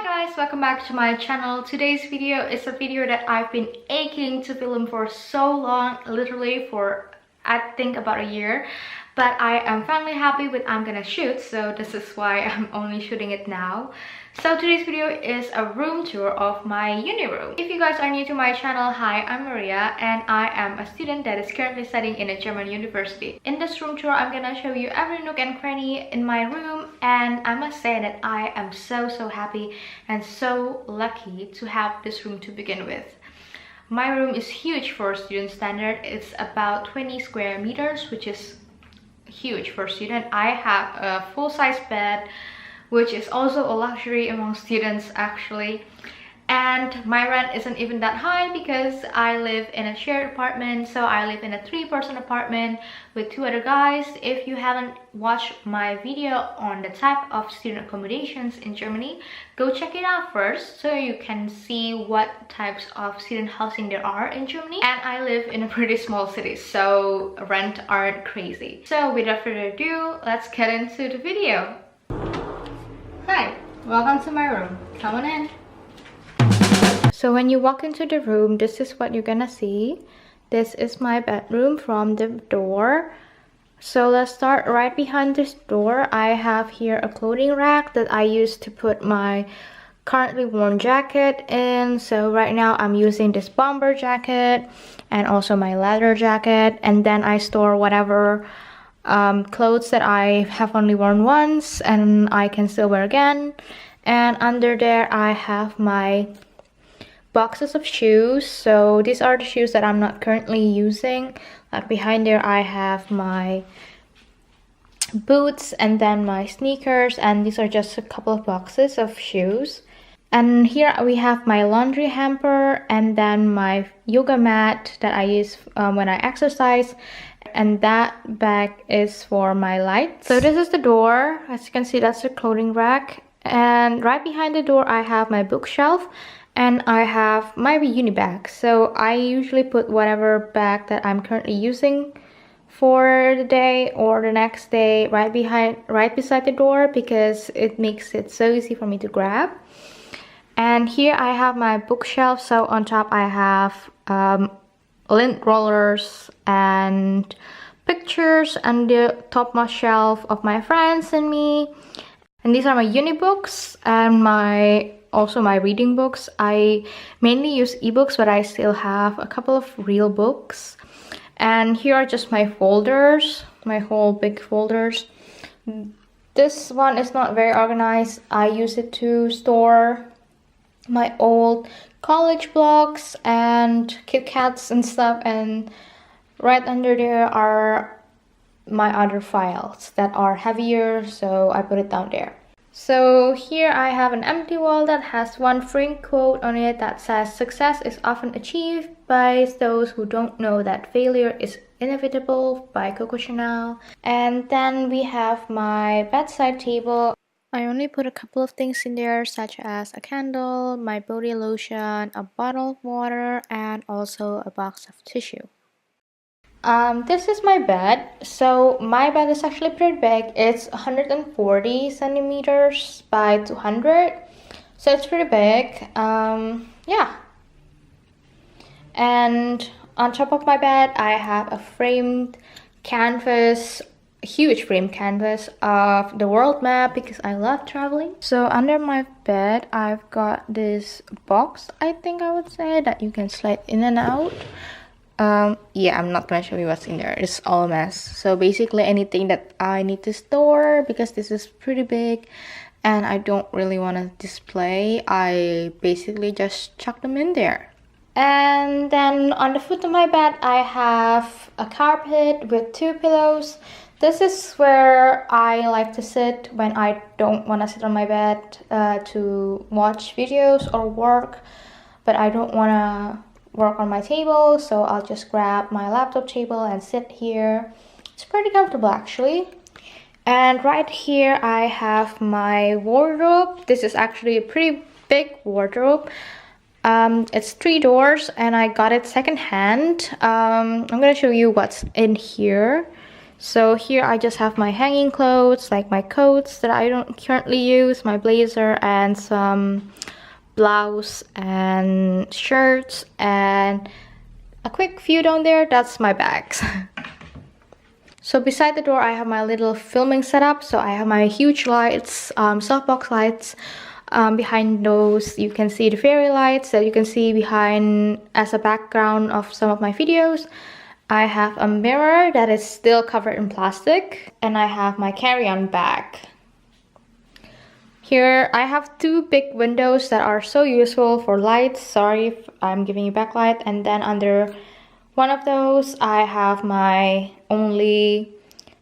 guys, welcome back to my channel. Today's video is a video that I've been aching to film for so long, literally for I think about a year, but I am finally happy with I'm gonna shoot, so this is why I'm only shooting it now. So today's video is a room tour of my uni room. If you guys are new to my channel, hi, I'm Maria and I am a student that is currently studying in a German university. In this room tour, I'm gonna show you every nook and cranny in my room, and I must say that I am so happy and so lucky to have this room to begin with. My room is huge for student standard. It's about 20 square meters, which is huge for a student. I have a full-size bed, which is also a luxury among students actually, and my rent isn't even that high because I live in a shared apartment. So I live in a 3-person apartment with 2 other guys. If you haven't watched my video on the type of student accommodations in Germany, go check it out first so you can see what types of student housing there are in Germany. And I live in a pretty small city, so rent aren't crazy. So without further ado, let's get into the video. Hi, welcome to my room. Come on in. So when you walk into the room, this is what you're gonna see. This is my bedroom from the door. So let's start right behind this door. I have here a clothing rack that I use to put my currently worn jacket in. So right now I'm using this bomber jacket and also my leather jacket, and then I store whatever clothes that I have only worn once and I can still wear again. And under there I have my boxes of shoes. So these are the shoes that I'm not currently using. Like behind there I have my boots and then my sneakers, and these are just a couple of boxes of shoes. And here we have my laundry hamper and then my yoga mat that I use when I exercise. And that bag is for my lights. So this is the door. As you can see, that's the clothing rack. And right behind the door I have my bookshelf and I have my uni bag. So I usually put whatever bag that I'm currently using for the day or the next day right beside the door, because it makes it so easy for me to grab. And here I have my bookshelf. So on top I have lint rollers and pictures and the topmost shelf of my friends and me. And these are my uni books and also my reading books. I mainly use ebooks, but I still have a couple of real books. And here are just my folders, my whole big folders. This one is not very organized. I use it to store my old college blogs and Kit Kats and stuff, and right under there are my other files that are heavier, so I put it down there. So here I have an empty wall that has one framed quote on it that says, "Success is often achieved by those who don't know that failure is inevitable," by Coco Chanel. And then we have my bedside table. I only put a couple of things in there, such as a candle, my body lotion, a bottle of water, and also a box of tissue. This is my bed. So my bed is actually pretty big. It's 140 centimeters by 200. So it's pretty big. Yeah. And on top of my bed, I have a framed canvas, huge frame canvas of the world map because I love traveling. So under my bed I've got this box, I think I would say, that you can slide in and out. Yeah, I'm not gonna show you what's in there. It's all a mess. So basically anything that I need to store, because this is pretty big and I don't really want to display, I basically just chuck them in there. And then on the foot of my bed I have a carpet with 2 pillows. This is where I like to sit when I don't want to sit on my bed to watch videos or work, but I don't want to work on my table, so I'll just grab my laptop table and sit here. It's pretty comfortable actually. And right here I have my wardrobe. This is actually a pretty big wardrobe. It's 3 doors and I got it secondhand. I'm gonna show you what's in here. So here I just have my hanging clothes, like my coats that I don't currently use, my blazer, and some blouse and shirts, and a quick view down there. That's my bags. So beside the door I have my little filming setup. So I have my huge lights, softbox lights. Behind those you can see the fairy lights that you can see behind as a background of some of my videos. I have a mirror that is still covered in plastic, and I have my carry-on bag. Here I have two big windows that are so useful for lights. Sorry if I'm giving you backlight. And then under one of those I have my only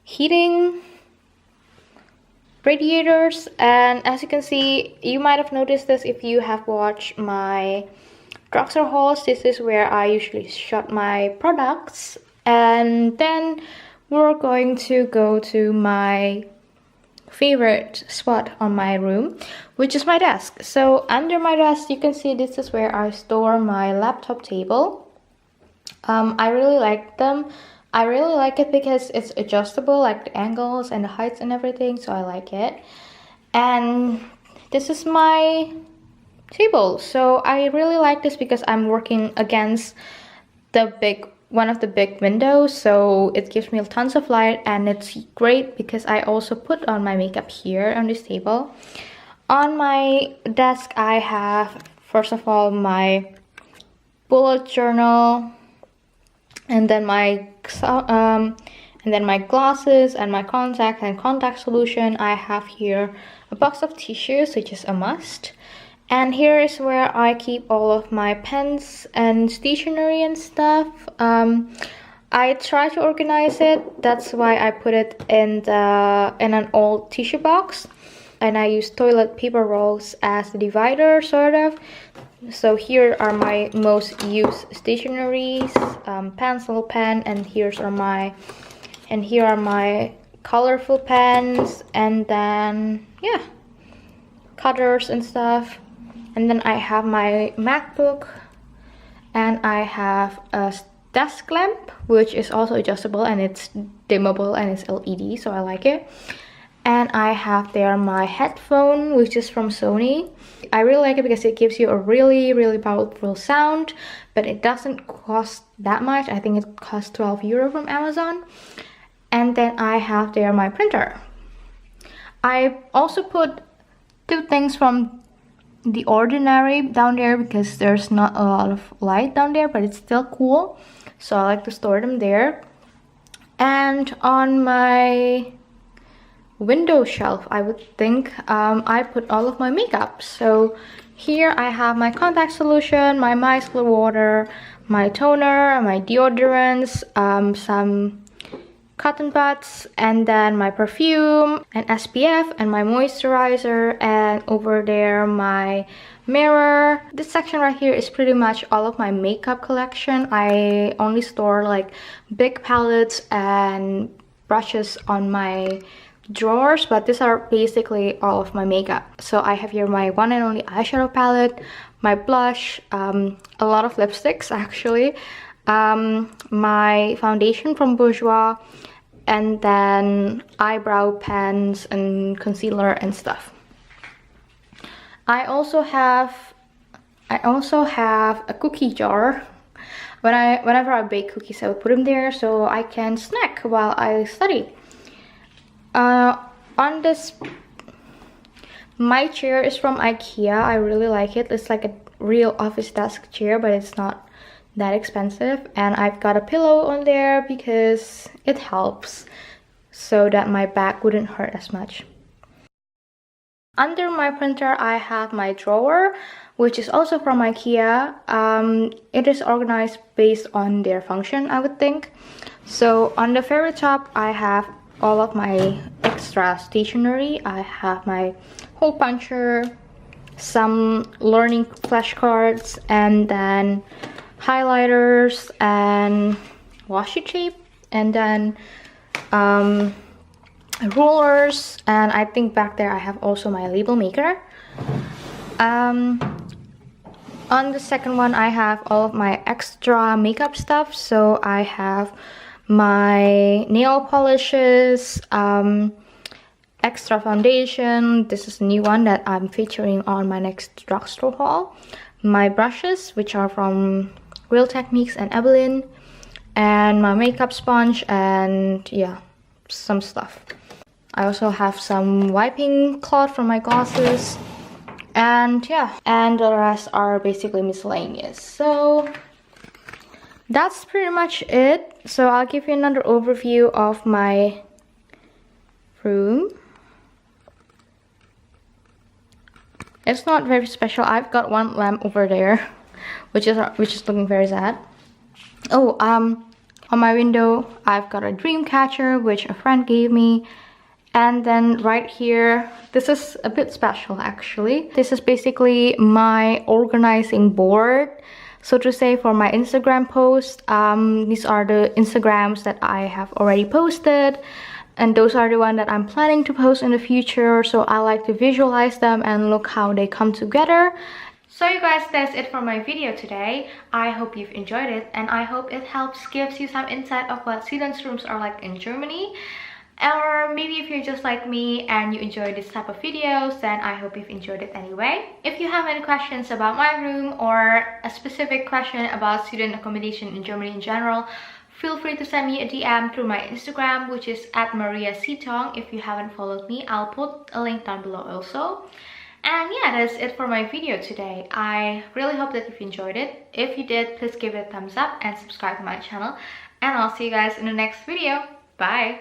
heating radiators, and as you can see, you might have noticed this if you have watched my drugstore hauls. This is where I usually shot my products. And then we're going to go to my favorite spot on my room, which is my desk. So under my desk you can see this is where I store my laptop table. I really like them. I really like it because it's adjustable, like the angles and the heights and everything, so I like it. And this is my table. So I really like this because I'm working against one of the big windows, so it gives me tons of light, and it's great because I also put on my makeup here on this table. On my desk I have, first of all, my bullet journal, and then my glasses and my contact and contact solution. I have here a box of tissues, which is a must. And here is where I keep all of my pens and stationery and stuff. I try to organize it. That's why I put it in an old tissue box. And I use toilet paper rolls as the divider, sort of. So here are my most used stationeries, pencil, pen, and here are my colorful pens, and then yeah, cutters and stuff. And then I have my MacBook, and I have a desk lamp, which is also adjustable, and it's dimmable, and it's LED, so I like it. And I have there my headphone, which is from Sony. I really like it because it gives you a really powerful sound, but it doesn't cost that much. I think it costs 12 euro from Amazon. And then I have there my printer. I also put two things from The Ordinary down there because there's not a lot of light down there, but it's still cool, so I like to store them there. And on my window shelf, I would think, I put all of my makeup. So here I have my contact solution, my micellar water, my toner, my deodorants, some cotton buds, and then my perfume and SPF and my moisturizer, and over there my mirror. This section right here is pretty much all of my makeup collection. I only store like big palettes and brushes on my drawers, but these are basically all of my makeup. So I have here my one and only eyeshadow palette, my blush, a lot of lipsticks actually, my foundation from Bourjois, and then eyebrow pens and concealer and stuff. I also have a cookie jar. Whenever I bake cookies, I would put them there so I can snack while I study. On this, my chair is from IKEA. I really like it. It's like a real office desk chair, but it's not that expensive. And I've got a pillow on there because it helps so that my back wouldn't hurt as much. Under my printer I have my drawer, which is also from IKEA. It is organized based on their function, I would think. So on the very top I have all of my extra stationery. I have my hole puncher, some learning flashcards, and then highlighters and washi tape, and then rulers, and I think back there I have also my label maker. On the second one I have all of my extra makeup stuff. So I have my nail polishes, extra foundation. This is a new one that I'm featuring on my next drugstore haul. My brushes, which are from Real Techniques and Evelyn, and my makeup sponge, and yeah, some stuff. I also have some wiping cloth for my glosses, and yeah, and the rest are basically miscellaneous. So that's pretty much it. So I'll give you another overview of my room. It's not very special. I've got one lamp over there, which is looking very sad. Oh, on my window, I've got a dream catcher, which a friend gave me. And then right here, this is a bit special actually. This is basically my organizing board, so to say, for my Instagram post. These are the Instagrams that I have already posted, and those are the ones that I'm planning to post in the future. So I like to visualize them and look how they come together. So you guys, that's it for my video today. I hope you've enjoyed it, and I hope it gives you some insight of what students' rooms are like in Germany. Or maybe if you're just like me and you enjoy this type of videos, then I hope you've enjoyed it anyway. If you have any questions about my room or a specific question about student accommodation in Germany in general, feel free to send me a DM through my Instagram, which is @mariactong. If you haven't followed me, I'll put a link down below also. And yeah, that's it for my video today. I really hope that you've enjoyed it. If you did, please give it a thumbs up and subscribe to my channel. And I'll see you guys in the next video. Bye!